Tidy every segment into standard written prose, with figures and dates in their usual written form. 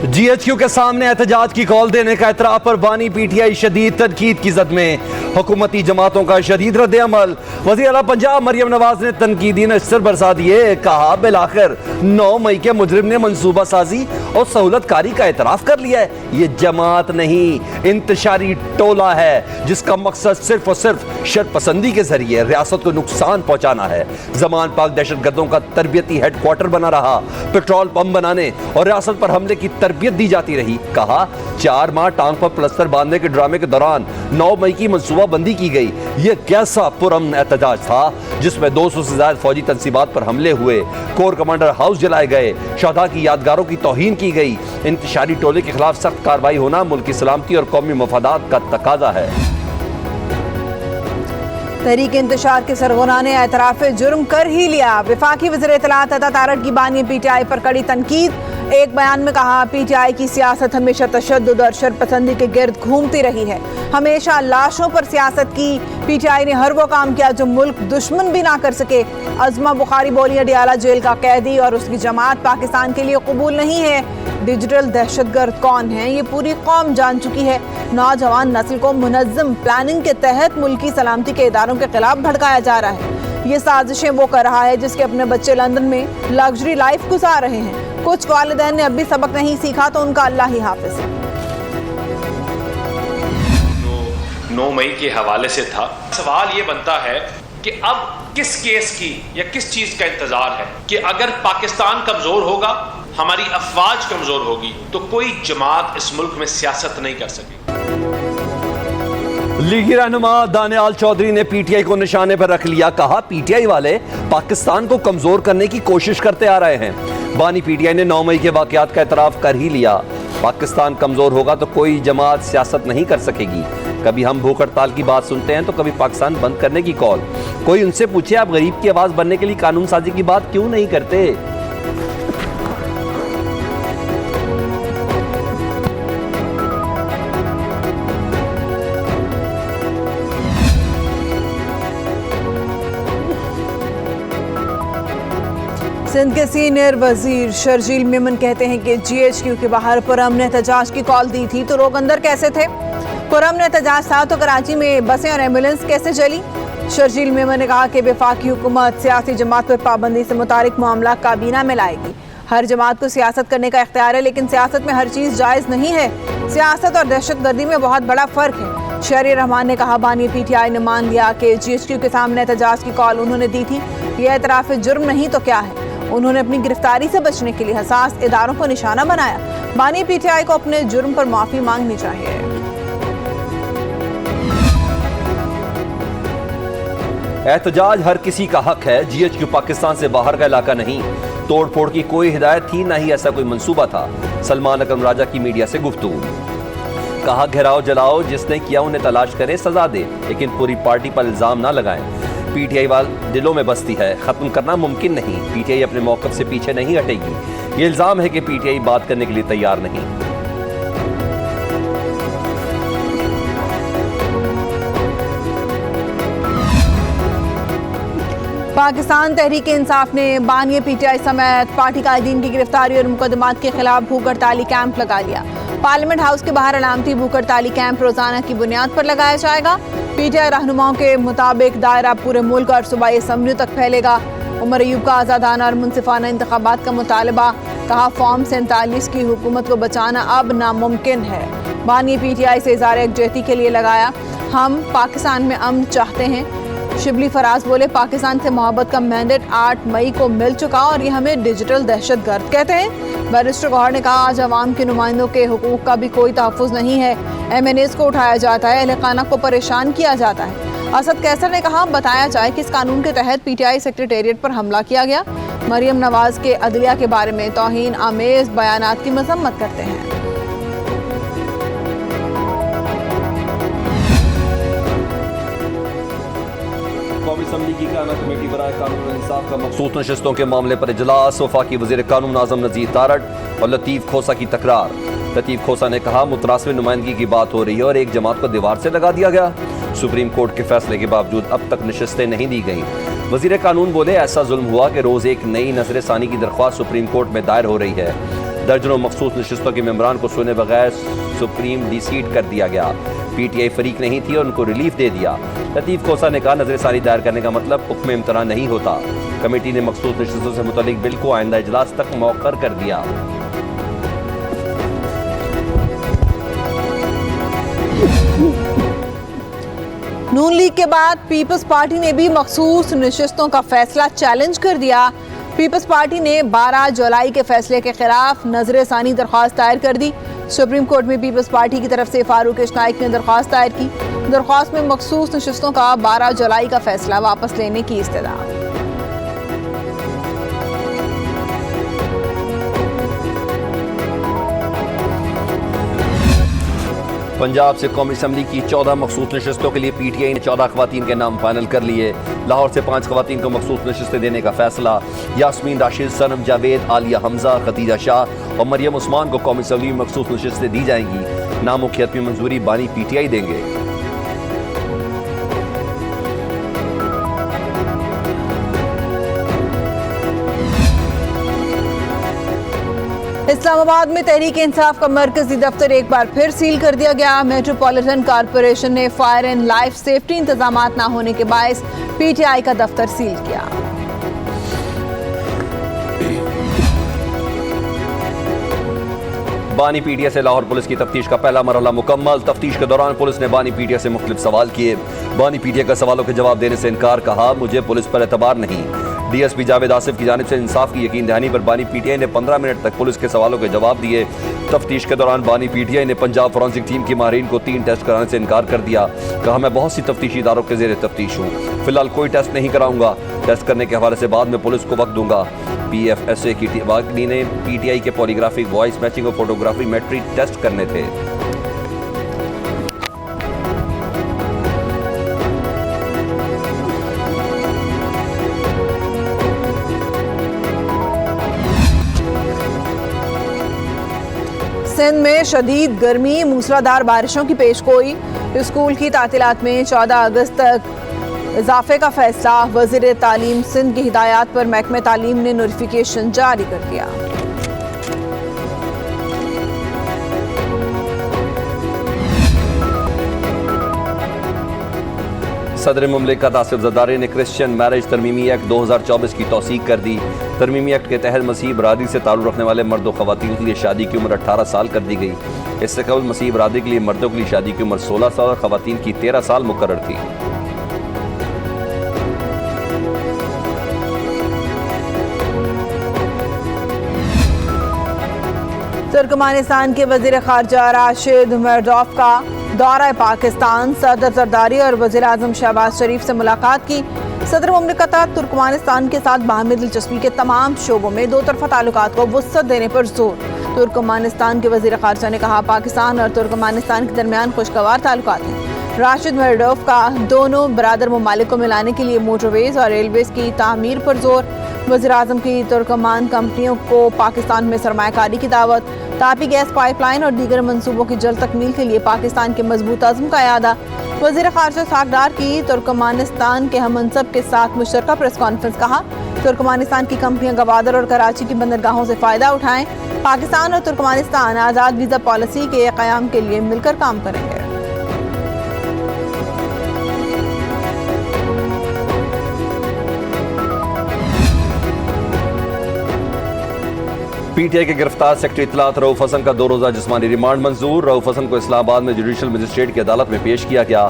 GHQ के सामने एहतजाज की कॉल देने का एतराफ़ पर बानी PTI शदीद तनकीद की जद में। हुकूमती जमातों का शदीद रद्द अमल। वज़ीर आला पंजाब मरियम नवाज ने तनकीदी नश्तर बरसा दिए। कहा बिलाखिर 9 मई के मुजरिम ने मनसूबा साजी और सहूलतकारी का एतराफ़ कर लिया है। ये जमात नहीं, इंतशारी टोला है जिसका मकसद सिर्फ और सिर्फ शरपसंदी के जरिए रियासत को नुकसान पहुंचाना है। जमान पाक दहशतगर्दों का तरबियती हेडक्वार्टर बना रहा। पेट्रोल पंप बनाने और रियासत पर हमले की तरबियत दी जाती रही। कहा 4 माह टांग पर प्लस्तर बांधने के ड्रामे के दौरान 9 मई की मनसूबाबंदी की गई। यह कैसा पुरअमन एहतजाज था जिसमें 200 से ज्यादा फौजी तंसीबात पर हमले हुए, कोर कमांडर हाउस जलाए गए, शहदा की यादगारों की तौहीन की गई। इंतशारी टोले के खिलाफ सख्त कार्रवाई होना मुल्क की सलामती और कौमी मफादात का तकाजा है। तहरीक इंतशार के सरगना ने एतराफ़ जुर्म कर ही लिया। वफाकी वज़ीर इत्तलात अता तारड़ की बानी PTI पर कड़ी तनकीद। एक बयान में कहा PTI की सियासत हमेशा तशद्दुद और शरपसंदी के गिर्द घूमती रही है। हमेशा लाशों पर सियासत की। PTI ने हर वो काम किया जो मुल्क दुश्मन भी ना कर सके। अज़मा बुखारी बोली अडियाला जेल का कैदी और उसकी जमात पाकिस्तान के लिए कबूल नहीं है। डिजिटल दहशतगर्द कौन है ये पूरी कौम जान चुकी है। नौजवान नस्ल को मुनज़्ज़म प्लानिंग के तहत मुल्की सलामती के इदारों के खिलाफ भड़काया जा रहा है। ये साजिशें वो कर रहा है जिसके अपने बच्चे लंदन में लग्जरी लाइफ गुजार रहे हैं। कुछ वालिदैन ने अब भी सबक नहीं सीखा तो उनका अल्लाह ही हाफिज है। 9 मई के हवाले से था। सवाल ये बनता है कि अब किस केस की या किस चीज का इंतजार है कि अगर पाकिस्तान कमजोर होगा, हमारी अफवाज कमजोर होगी, तो कोई जमात इस मुल्क में सियासत नहीं कर सकेगी। लीगी रहनुमा दानियाल चौधरी ने PTI को निशाने पर रख लिया। कहा PTI वाले पाकिस्तान को कमजोर करने की कोशिश करते आ रहे हैं। बानी PTI ने 9 मई के वाकयात का एतराफ़ कर ही लिया। पाकिस्तान कमजोर होगा तो कोई जमात सियासत नहीं कर सकेगी। कभी हम भूख हड़ताल की बात सुनते हैं तो कभी पाकिस्तान बंद करने की कॉल। कोई उनसे पूछे आप गरीब की आवाज बनने के लिए कानून साजी की बात क्यों नहीं करते। सिंध के सीनियर वजीर शर्जील मेमन कहते हैं कि GHQ के बाहर पुरअमन एहतजाज की कॉल दी थी तो लोग अंदर कैसे थे। पुरअमन एहतजाज था तो कराची में बसें और एम्बुलेंस कैसे चली। शर्जील मेमन ने कहा कि वफाकी हुकूमत सियासी जमात पर पाबंदी से मुतारिक मामला काबीना में लाएगी। हर जमात को सियासत करने का इख्तियार है, लेकिन सियासत में हर चीज़ जायज़ नहीं है। सियासत और दहशतगर्दी में बहुत बड़ा फ़र्क है। शहरी रहमान ने कहा बानी PTI ने मान लिया कि GHQ के सामने एहतजाज की कॉल उन्होंने दी थी। यह एतराफ़ जुर्म नहीं तो क्या है। उन्होंने अपनी गिरफ्तारी से बचने के लिए हसास इदारों को निशाना बनाया। बानी PTI को अपने जुर्म पर माफ़ी मांगनी चाहिए। एहतजाज हर किसी का हक है। GHQ पाकिस्तान से बाहर का इलाका नहीं। तोड़ फोड़ की कोई हिदायत थी, ना ही ऐसा कोई मंसूबा था। सलमान अकरम राजा की मीडिया से गुफ्तगू। कहा घेराव जलाओ, जिसने किया उन्हें तलाश करे, सजा दे, लेकिन पूरी पार्टी पर इल्जाम ना लगाएं। PTI वाल दिलों में बसती है, खत्म करना मुमकिन नहीं। PTI अपने मौक़िफ़ से पीछे नहीं हटेगी। ये इल्ज़ाम है कि PTI बात करने के लिए तैयार नहीं। पाकिस्तान तहरीक इंसाफ ने बानी PTI समेत पार्टी कायदीन की गिरफ्तारी और मुकदमात के खिलाफ भूख हड़ताली कैंप लगा लिया। पार्लियामेंट हाउस के बाहर अलामती भूख हड़ताली कैंप रोजाना की बुनियाद पर लगाया जाएगा। PTI रहनुमाओं के मुताबिक दायरा पूरे मुल्क और सूबाई असम्बलियों तक फैलेगा। उमर अयूब का आज़ादाना और मुनसिफाना इंतखाबात का मुतालबा। कहा फॉर्म 47 की हुकूमत को बचाना अब नामुमकिन है। बानी PTI से इज़हार यकजहती के लिए लगाया। हम पाकिस्तान में अमन चाहते हैं। शिबली फराज बोले पाकिस्तान से मोहब्बत का मैंडेट 8 मई को मिल चुका और ये हमें डिजिटल दहशतगर्द कहते हैं। बैरिस्टर गौहर ने कहा आज अवाम के नुमाइंदों के हुकूक का भी कोई तहफ़्फ़ुज़ नहीं है। MNAs को उठाया जाता है, अहले खाना को परेशान किया जाता है। असद कैसर ने कहा बताया जाए कि इस कानून के तहत PTI सेक्रेटेरिएट पर हमला किया गया। मरियम नवाज के अदलिया के बारे में तौहीन आमेज बयानात की मजम्मत करते हैं। कौमी असम्बली की क़यामत कमेटी बराए कानून और इंसाफ का मखसूस नशस्तों के मामले पर इजलास। वफाकी वज़ीर कानून आज़म नज़ीर तारड़ और लतीफ़ खोसा की तकरार। लतीफ़ खोसा ने कहा मुतरासिब नुमाइंदगी की बात हो रही है और एक जमात को दीवार से लगा दिया गया। सुप्रीम कोर्ट के फैसले के बावजूद अब तक नशस्तें नहीं दी गईं। वज़ीर कानून बोले ऐसा जुल्म हुआ कि रोज़ एक नई नज़र सानी की दरख्वास्त सुप्रीम कोर्ट में दायर हो रही है। दर्जनों मखसूस नशिस्तों के मेंबरान को सुने बगैर सुप्रीम डिसीट कर दिया गया। पीटीआई फरीक नहीं थी और उनको रिलीफ दे दिया। लतीफ़ कोसा ने कहा, नजर सानी दायर करने का मतलब हुक्म इम्तनान नहीं होता। कमेटी ने मखसूस नशिस्तों से मुतालिक बिल को आइंदा इजलास तक मौखर कर दिया। नून लीग के बाद पीपल्स पार्टी ने भी मखसूस नशिस्तों का फैसला चैलेंज कर दिया। पीपल्स पार्टी ने 12 जुलाई के फैसले के खिलाफ नजर सानी दरख्वास्त दायर कर दी। सुप्रीम कोर्ट में पीपल्स पार्टी की तरफ से फारूक इश्नाइक ने दरख्वास्त दायर की। दरख्वास्त में मखसूस नशिस्तों का 12 जुलाई का फैसला वापस लेने की इस्तदा। पंजाब से कौमी असम्बली की 14 मखसूस नशिस्तों के लिए पीटीआई ने 14 खवातीन के नाम फाइनल कर लिए। लाहौर से 5 खवातीन को मखसूस नशिस्तें देने का फैसला। यास्मीन राशिद, सनम जावेद, आलिया हमजा, खदीजा शाह और मरियम उस्मान को कौमी असम्बली में मखसूस नशिस्तें दी जाएंगी। नामों की हतमी मंजूरी बानी पीटीआई देंगे। इस्लामाबाद में तहरीक इंसाफ का मरकजी दफ्तर एक बार फिर सील कर दिया गया। मेट्रोपॉलिटन कॉरपोरेशन ने फायर एंड लाइफ सेफ्टी इंतजामात न होने के बायस पीटीआई का दफ्तर सील किया। बानी पीटीआई से लाहौर पुलिस की तफ्तीश का पहला मरहला मुकम्मल। तफ्तीश के दौरान पुलिस ने बानी पीटीआई से मुख्तलिफ सवाल किए। बानी पीटीआई का सवालों के जवाब देने से इनकार, कहा मुझे पुलिस पर एतबार नहीं। डीएसपी जावेद आसिफ की जानिब से इंसाफ की यकीन दहानी पर बानी पीटीआई ने 15 मिनट तक पुलिस के सवालों के जवाब दिए। तफ्तीश के दौरान बानी पीटीआई ने पंजाब फॉरेंसिक टीम की माहिरीन को 3 टेस्ट कराने से इनकार कर दिया। कहा, मैं बहुत सी तफ्तीशी इदारों के जेर तफ्तीश हूँ, फिलहाल कोई टेस्ट नहीं कराऊंगा। टेस्ट करने के हवाले से बाद में पुलिस को वक्त दूंगा। PFSA की वाकनी ने पीटीआई के पॉलीग्राफिक, वॉइस मैचिंग और फोटोग्राफी मेट्रिक टेस्ट करने थे। सिंध में शदीद गर्मी, मूसलाधार बारिशों की पेशगोई। स्कूल की तातीलात में 14 अगस्त तक इजाफे का फैसला। वज़ीर तालीम सिंध की हिदायत पर महकमे तालीम ने नोटिफिकेशन जारी कर दिया। सदर मुमलिकत आसिफ जरदारी ने क्रिश्चियन मैरिज तरमीमी एक्ट 2024 की तौसीक कर दी। तरमीमी एक्ट के तहत मसीह बरादरी से ताल्लुक़ रखने वाले मर्द व ख़वातीन के लिए शादी की उम्र 18 साल कर दी गई। इससे कबल मसीह बरादरी के लिए मर्दों के लिए शादी की उम्र 16 साल और ख़वातीन की 13 साल मुकर्रर थी। तुर्कमानिस्तान के वज़ीर ख़ारजा राशिद मरदोफ का दौरा पाकिस्तान। सदर जरदारी और वज़ीर आज़म शहबाज शरीफ से मुलाकात की। सदर मुमलिकत तुर्कमानिस्तान के साथ बाहमी दिलचस्पी के तमाम शोबों में दो तरफ़ा ताल्लुकात को वुसअत देने पर जोर। तुर्कमानिस्तान के वज़ीर ख़ारजा ने कहा, पाकिस्तान और तुर्कमानिस्तान के दरमियान खुशगवार ताल्लुकात हैं। राशिद मरदोफ का दोनों बरादर ममालिक को मिलाने के लिए मोटरवेज और रेलवेज़ की तामीर पर जोर। वज़ीर आज़म की तुर्कमान कंपनियों को पाकिस्तान में सरमायाकारी की दावत। तापी गैस पाइपलाइन और दीगर मंसूबों की जल्द तकमील के लिए पाकिस्तान के मजबूत अज़्म का यादा। वज़ीर ख़ारजा सागदार की तुर्कमानिस्तान के हममनसब के साथ मुश्तरका प्रेस कॉन्फ्रेंस। कहा, तुर्कमानिस्तान की कंपनियां गवादर और कराची की बंदरगाहों से फ़ायदा उठाएं। पाकिस्तान और तुर्कमानिस्तान आज़ाद वीज़ा पॉलिसी के क़याम के लिए मिलकर काम करेंगे। पीटीआई के गिरफ्तार सेक्रेटरी इत्तलात रऊफ हसन का 2 रोज़ा जिस्मानी रिमांड मंजूर। रऊफ हसन को इस्लामाबाद में जुडिशल मजिस्ट्रेट की अदालत में पेश किया गया।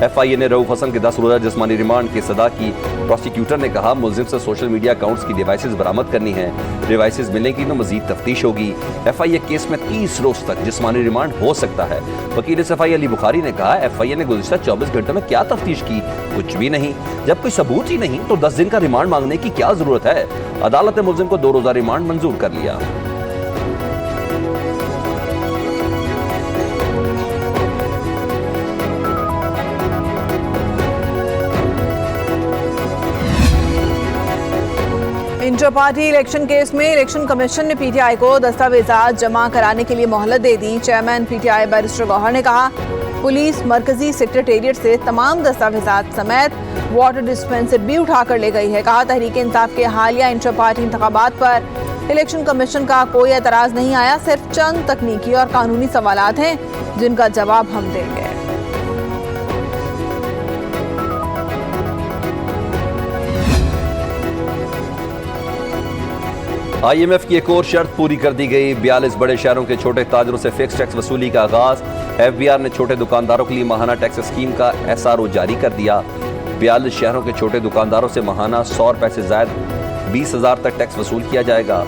FIA ने रऊफ हसन के 10 रोज़ा जिस्मानी रिमांड की सदा की। प्रोसिक्यूटर ने कहा, मुलजिम से सोशल मीडिया अकाउंट्स की डिवाइसेस बरामद करनी है। डिवाइसेस मिलेंगी तो मजीद तफ्तीश होगी। FIA केस में 30 रोज तक जिस्मानी रिमांड हो सकता है। वकील सफाई अली बुखारी ने कहा, FIA ने गुज़िश्ता 24 घंटों में क्या तफ्तीश की? कुछ भी नहीं। जब कोई सबूत ही नहीं तो 10 दिन का रिमांड मांगने की क्या जरूरत है? अदालत ने मुलजिम को 2 रोज़ा रिमांड मंजूर कर लिया। इंटर पार्टी इलेक्शन केस में इलेक्शन कमीशन ने PTI को दस्तावेजात जमा कराने के लिए मोहलत दे दी। चेयरमैन PTI बैरिस्टर गौहर ने कहा, पुलिस मरकजी सेक्रेटेरिएट से तमाम दस्तावेजात समेत वाटर डिस्पेंसर भी उठाकर ले गई है। कहा, तहरीक इंसाफ के हालिया इंटर पार्टी इंतखाबात पर इलेक्शन कमीशन का कोई एतराज नहीं आया, सिर्फ चंद तकनीकी और कानूनी सवालात हैं जिनका जवाब हम देंगे। IMF की एक और शर्त पूरी कर दी गई। 42 बड़े शहरों के छोटे ताजरों से फिक्स टैक्स वसूली का आगाज। FBR ने छोटे दुकानदारों के लिए माहाना टैक्स स्कीम का SRO जारी कर दिया। 42 शहरों के छोटे दुकानदारों से माहाना 100 रुपए से ज्यादा 20,000 तक टैक्स वसूल किया जाएगा।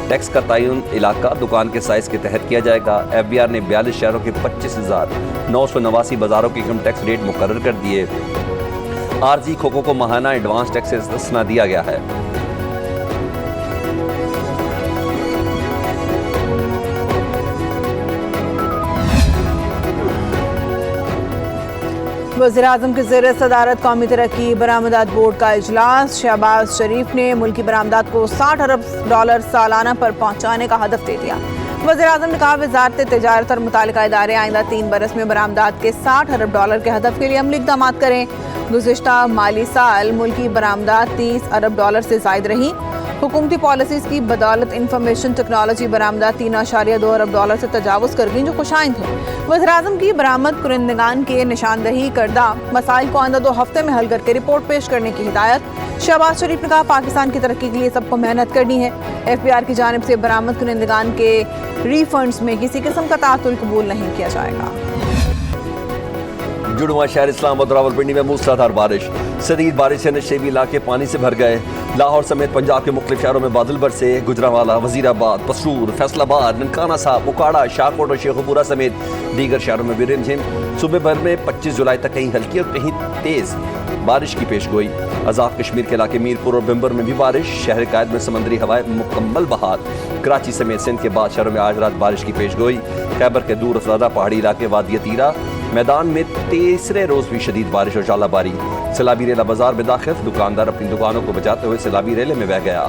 टैक्स का तयन इलाका दुकान के साइज के तहत किया जाएगा। FBR ने 42 शहरों के 25,989 बाजारों के इनकम टैक्स रेट मुकर्रर कर दिए। आरजी खोखों को माहाना एडवांस टैक्स से इस्तिस्ना दिया गया है। वज़ीर-ए-आज़म के ज़ेर सदारत कौमी तरक्की बरामदात बोर्ड का इजलास। शहबाज शरीफ ने मुल्की बरामदात को $60 अरब सालाना पर पहुंचाने का हदफ दे दिया। वज़ीर-ए-आज़म ने कहा, वज़ारत तिजारत और मुतालिका इदारे आइंदा 3 बरस में बरामदात के $60 अरब के हदफ के लिए अमली इक़दामात करें। गुज़िश्ता माली साल मुल्की बरामदात $30 अरब से ज़ायद रही। हुकूमती पॉलिसीज़ की बदौलत इंफॉर्मेशन टेक्नोलॉजी बरामदात $3.2 अरब से तजावुज़ कर गई, जो खुशाइंद है। वज़ीर-ए-आज़म की बरामद कुरिंदगान के निशानदही करदा मसाइल को आइंदा 2 हफ्ते में हल करके रिपोर्ट पेश करने की हिदायत। शहबाज शरीफ ने कहा, पाकिस्तान की तरक्की के लिए सबको मेहनत करनी है। FBR की जानिब से बरामद कुरिंदगान के रीफंड्स में किसी किस्म का तातुल कबूल नहीं किया जाएगा। जुड़वा शहर इस्लामाबाद और रावलपिंडी में मूसलाधार बारिश। शदीद बारिश से नशेबी इलाके पानी से भर गए। लाहौर समेत पंजाब के मुख्तलिफ शहरों में बादल बरसे। गुजरांवाला, वजीराबाद, पसरूर, फैसलाबाद, ननकाना साहब, उकाड़ा, शाहकोट और शेखुपुरा समेत दीगर शहरों में भी रिमझिम। सुबह भर में 25 जुलाई तक कहीं हल्की और कहीं तेज बारिश की पेश गोई। आज़ाद कश्मीर के इलाके मीरपुर और बिम्बर में भी बारिश। शहर कायद में समंदरी हवाएं मुकम्मल बहार। कराची समेत सिंध के बाद शहरों में आज रात बारिश की पेश गोई। खैबर के दूर अफरादा पहाड़ी इलाके वादी तीरा मैदान में तीसरे रोज भी शदीद बारिश और झालाबारी। सैलाबी रेला बाजार में दाखिल, दुकानदार अपनी दुकानों को बचाते हुए सैलाबी रेले में बह गया।